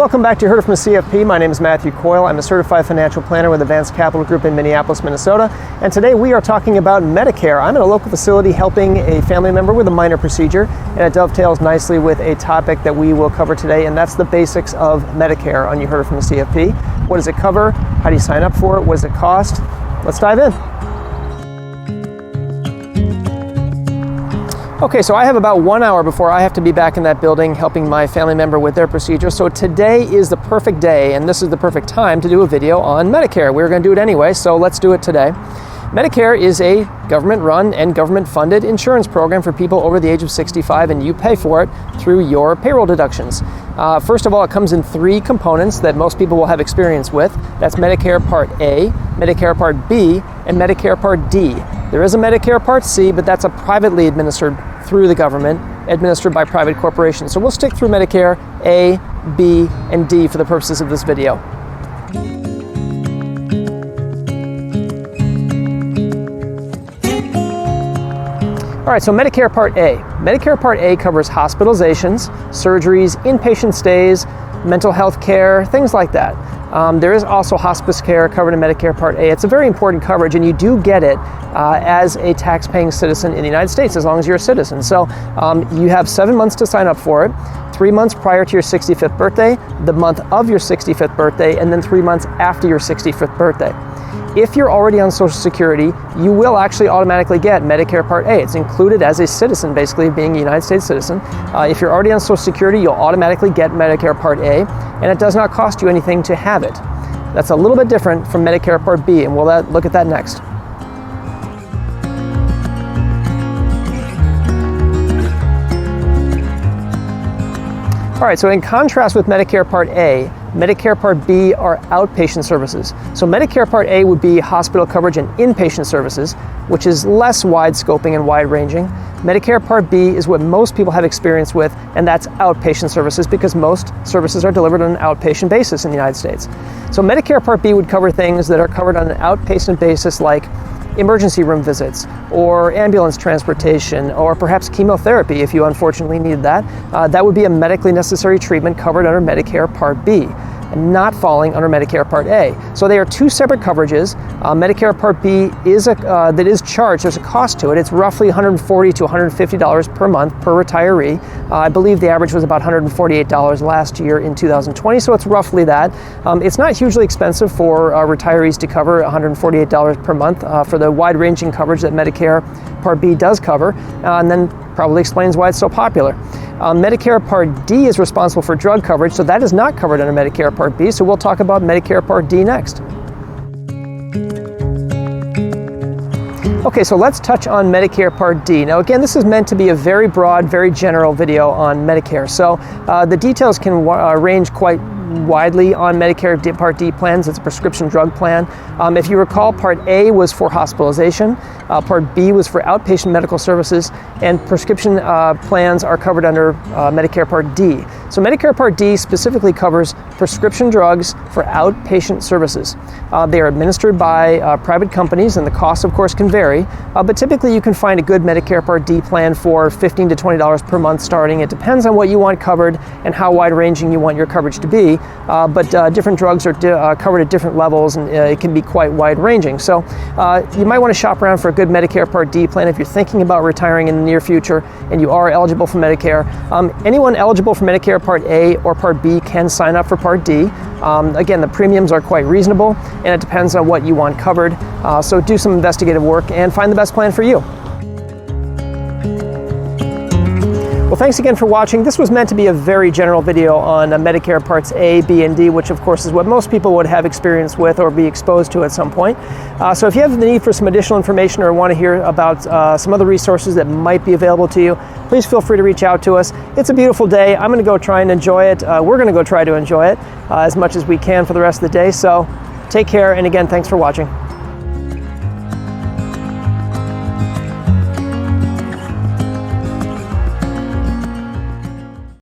welcome back to You Heard It From the CFP. My name is Matthew Coyle. I'm a certified financial planner with Advanced Capital Group in Minneapolis, Minnesota. And today we are talking about Medicare. I'm in a local facility helping a family member with a minor procedure, and it dovetails nicely with a topic that we will cover today, and that's the basics of Medicare on You Heard It From the CFP. What does it cover? How do you sign up for it? What does it cost? Let's dive in. Okay, so I have about 1 hour before I have to be back in that building helping my family member with their procedure. So today is the perfect day, and this is the perfect time to do a video on Medicare. We're going to do it anyway, so let's do it today. Medicare is a government-run and government-funded insurance program for people over the age of 65, and you pay for it through your payroll deductions. First of all, it comes in three components that most people will have experience with. That's Medicare Part A, Medicare Part B, and Medicare Part D. There is a Medicare Part C, but that's a privately administered through the government, administered by private corporations. So we'll stick through Medicare A, B, and D for the purposes of this video. All right, so Medicare Part A. Medicare Part A covers hospitalizations, surgeries, inpatient stays, mental health care, things like that. There is also hospice care covered in Medicare Part A. It's a very important coverage, and you do get it as a tax-paying citizen in the United States, as long as you're a citizen. So you have 7 months to sign up for it, 3 months prior to your 65th birthday, the month of your 65th birthday, and then 3 months after your 65th birthday. If you're already on Social Security, you will actually automatically get Medicare Part A. It's included as a citizen, basically being a United States citizen. If you're already on Social Security, you'll automatically get Medicare Part A, and it does not cost you anything to have it. That's a little bit different from Medicare Part B, and we'll look at that next. All right, so in contrast with Medicare Part A, Medicare Part B are outpatient services. So Medicare Part A would be hospital coverage and inpatient services, which is less wide scoping and wide ranging. Medicare Part B is what most people have experience with, and that's outpatient services because most services are delivered on an outpatient basis in the United States. So Medicare Part B would cover things that are covered on an outpatient basis like emergency room visits, or ambulance transportation, or perhaps chemotherapy if you unfortunately need that. That would be a medically necessary treatment covered under Medicare Part B, and not falling under Medicare Part A. So they are two separate coverages. Medicare Part B is that is charged. There's a cost to it. It's roughly $140 to $150 per month per retiree. I believe the average was about $148 last year in 2020, so it's roughly that. It's not hugely expensive for retirees to cover $148 per month for the wide-ranging coverage that Medicare Part B does cover, and then probably explains why it's so popular. Medicare Part D is responsible for drug coverage, so that is not covered under Medicare Part B, so we'll talk about Medicare Part D next. Okay, so let's touch on Medicare Part D. Now again, this is meant to be a very broad, very general video on Medicare, so the details can range quite widely on Medicare Part D plans. It's a prescription drug plan. If you recall, Part A was for hospitalization, Part B was for outpatient medical services, and prescription plans are covered under Medicare Part D. So Medicare Part D specifically covers prescription drugs for outpatient services. They are administered by private companies, and the cost, of course, can vary, but typically you can find a good Medicare Part D plan for $15 to $20 per month starting. It depends on what you want covered and how wide-ranging you want your coverage to be. But different drugs are covered at different levels, and it can be quite wide-ranging. So you might want to shop around for a good Medicare Part D plan if you're thinking about retiring in the near future and you are eligible for Medicare. Anyone eligible for Medicare Part A or Part B can sign up for Part D. Again, the premiums are quite reasonable, and it depends on what you want covered. So do some investigative work and find the best plan for you. Well, thanks again for watching. This was meant to be a very general video on Medicare Parts A, B, and D, which of course is what most people would have experience with or be exposed to at some point. So if you have the need for some additional information or want to hear about some other resources that might be available to you, please feel free to reach out to us. It's a beautiful day. I'm going to go try and enjoy it. We're going to go try to enjoy it as much as we can for the rest of the day. So take care, and again, thanks for watching.